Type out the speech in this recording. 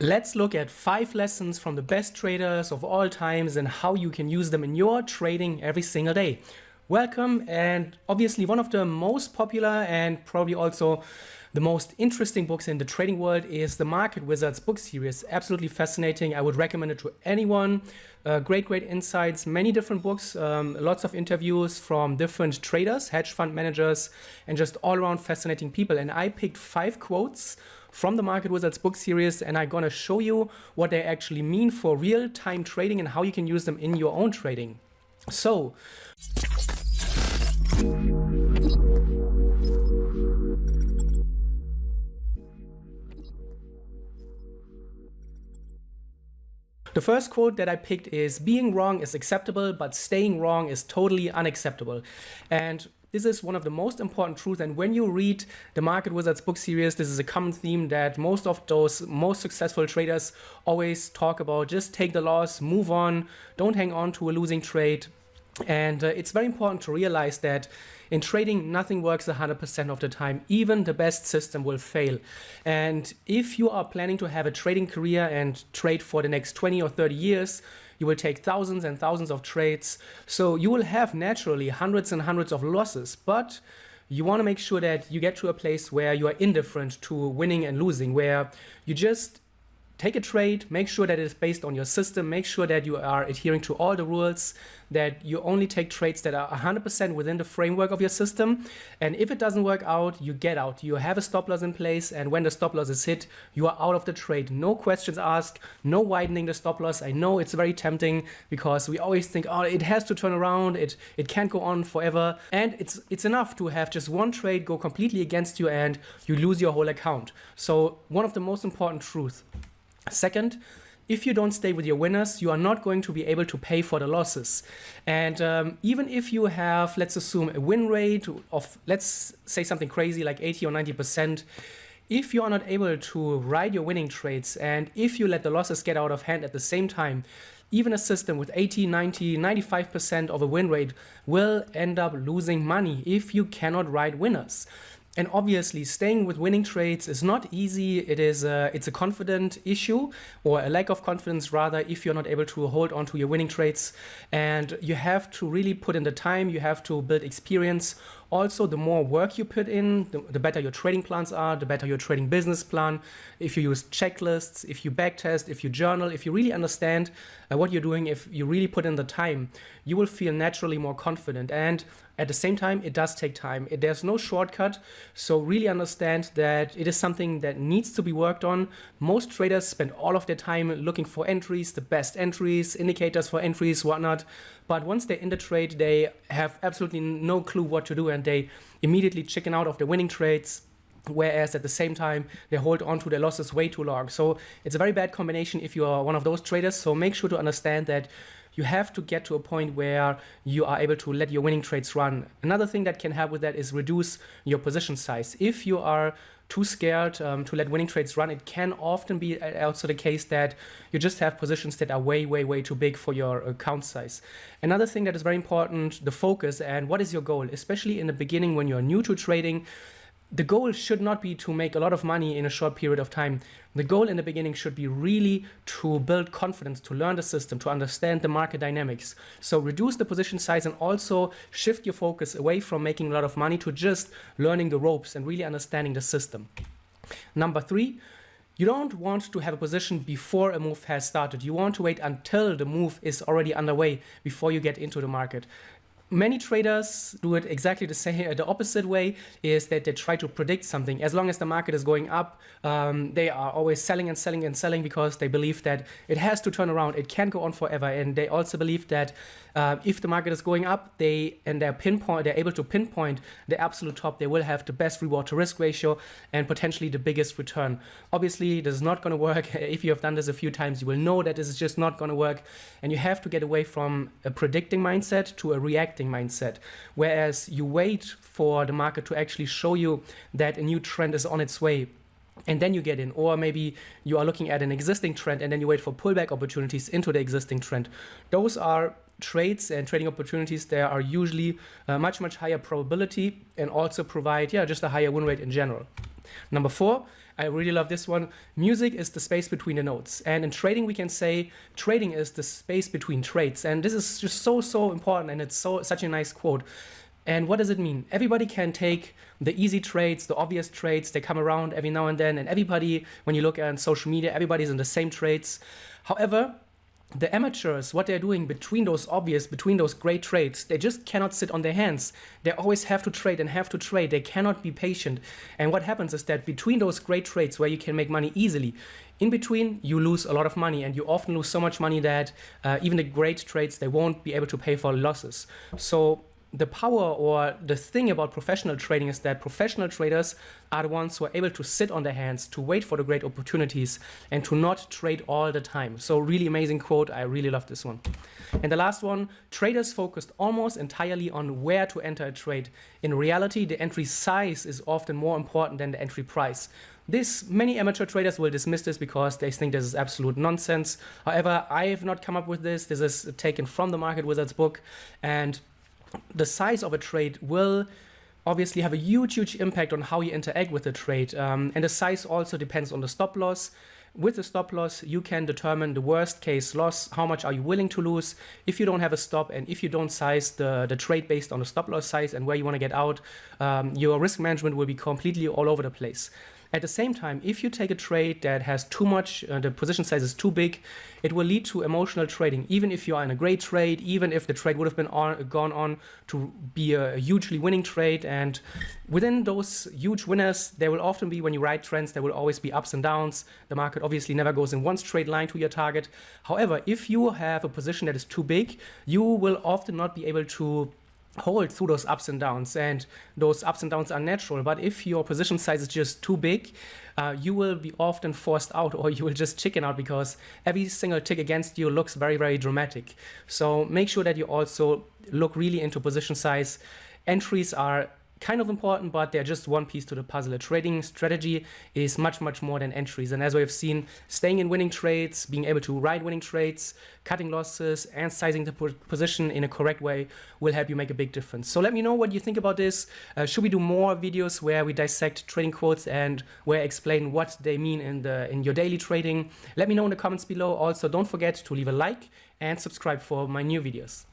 Let's look at 5 lessons from the best traders of all times and how you can use them in your trading every single day. Welcome, and obviously one of the most popular and probably also the most interesting books in the trading world is the Market Wizards book series. Absolutely fascinating. I would recommend it to anyone. Great insights, many different books, lots of interviews from different traders, hedge fund managers, and just all around fascinating people. And I picked 5 quotes from the Market Wizards book series, and I'm gonna show you what they actually mean for real-time trading and how you can use them in your own trading. So, the first quote that I picked is, "Being wrong is acceptable, but staying wrong is totally unacceptable." And this is one of the most important truths, and when you read the Market Wizards book series, this is a common theme that most of those most successful traders always talk about. Just take the loss, move on, don't hang on to a losing trade. And it's very important to realize that in trading, nothing works 100% of the time. Even the best system will fail. And if you are planning to have a trading career and trade for the next 20 or 30 years, you will take thousands and thousands of trades. So you will have naturally hundreds and hundreds of losses, but you want to make sure that you get to a place where you are indifferent to winning and losing, where you just take a trade, make sure that it is based on your system, make sure that you are adhering to all the rules, that you only take trades that are 100% within the framework of your system. And if it doesn't work out, you get out. You have a stop loss in place, and when the stop loss is hit, you are out of the trade. No questions asked, no widening the stop loss. I know it's very tempting because we always think, oh, it has to turn around, it can't go on forever. And it's enough to have just one trade go completely against you and you lose your whole account. So one of the most important truths. Second, if you don't stay with your winners, you are not going to be able to pay for the losses. And even if you have, let's assume, a win rate of, let's say something crazy like 80 or 90%, if you are not able to ride your winning trades and if you let the losses get out of hand at the same time, even a system with 80, 90, 95% of a win rate will end up losing money if you cannot ride winners. And obviously, staying with winning trades is not easy. It's a confidence issue, or a lack of confidence rather, if you're not able to hold on to your winning trades. And you have to really put in the time, you have to build experience. Also, the more work you put in, the better your trading plans are, the better your trading business plan. If you use checklists, if you backtest, if you journal, if you really understand what you're doing, if you really put in the time, you will feel naturally more confident. And at the same time, it does take time. There's no shortcut. So really understand that it is something that needs to be worked on. Most traders spend all of their time looking for entries, the best entries, indicators for entries, whatnot. But once they're in the trade, they have absolutely no clue what to do and they immediately chicken out of the winning trades. Whereas at the same time, they hold on to their losses way too long. So it's a very bad combination if you are one of those traders. So make sure to understand that you have to get to a point where you are able to let your winning trades run. Another thing that can help with that is reduce your position size. If you are too scared to let winning trades run, it can often be also the case that you just have positions that are way too big for your account size. Another thing that is very important, the focus and what is your goal, especially in the beginning when you're new to trading. The goal should not be to make a lot of money in a short period of time. The goal in the beginning should be really to build confidence, to learn the system, to understand the market dynamics. So reduce the position size and also shift your focus away from making a lot of money to just learning the ropes and really understanding the system. Number 3, you don't want to have a position before a move has started. You want to wait until the move is already underway before you get into the market. Many traders do it exactly the opposite way, is that they try to predict something. As long as the market is going up, they are always selling and selling and selling because they believe that it has to turn around. It can't go on forever. And they also believe that if the market is going up, they're able to pinpoint the absolute top. They will have the best reward to risk ratio and potentially the biggest return. Obviously, this is not going to work. If you have done this a few times, you will know that this is just not going to work. And you have to get away from a predicting mindset to a reacting mindset, whereas you wait for the market to actually show you that a new trend is on its way and then you get in. Or maybe you are looking at an existing trend and then you wait for pullback opportunities into the existing trend. Those are trades and trading opportunities. There are usually much higher probability and also provide just a higher win rate in general. Number 4, I really love this one. Music is the space between the notes. And in trading, we can say trading is the space between trades. And this is just so important. And it's such a nice quote. And what does it mean? Everybody can take the easy trades, the obvious trades. They come around every now and then. And everybody, when you look at social media, everybody's in the same trades. However, the amateurs, what they're doing between those great trades, they just cannot sit on their hands. They always have to trade and have to trade. They cannot be patient. And what happens is that between those great trades where you can make money easily, in between, you lose a lot of money, and you often lose so much money that even the great trades, they won't be able to pay for losses. So the power or the thing about professional trading is that professional traders are the ones who are able to sit on their hands, to wait for the great opportunities, and to not trade all the time. So really amazing quote. I really love this one. And the last one, traders focused almost entirely on where to enter a trade. In reality, the entry size is often more important than the entry price. Many amateur traders will dismiss this because they think this is absolute nonsense. However, I have not come up with this. This is taken from the Market Wizards book, and the size of a trade will obviously have a huge impact on how you interact with the trade. And the size also depends on the stop loss. With the stop loss, you can determine the worst case loss. How much are you willing to lose if you don't have a stop, and if you don't size the trade based on the stop loss size and where you want to get out, your risk management will be completely all over the place. At the same time, if you take a trade that has too much, the position size is too big, it will lead to emotional trading. Even if you are in a great trade, even if the trade would have been gone on to be a hugely winning trade. And within those huge winners, there will often be, when you ride trends, there will always be ups and downs. The market obviously never goes in one straight line to your target. However, if you have a position that is too big, you will often not be able to hold through those ups and downs, and those ups and downs are natural. But if your position size is just too big, you will be often forced out, or you will just chicken out, because every single tick against you looks very dramatic. So make sure that you also look really into position size. Entries are kind of important, but they're just one piece to the puzzle. A trading strategy is much more than entries. And as we have seen, staying in winning trades, being able to ride winning trades, cutting losses, and sizing the position in a correct way will help you make a big difference. So let me know what you think about this. Should we do more videos where we dissect trading quotes and where I explain what they mean in your daily trading? Let me know in the comments below. Also, don't forget to leave a like and subscribe for my new videos.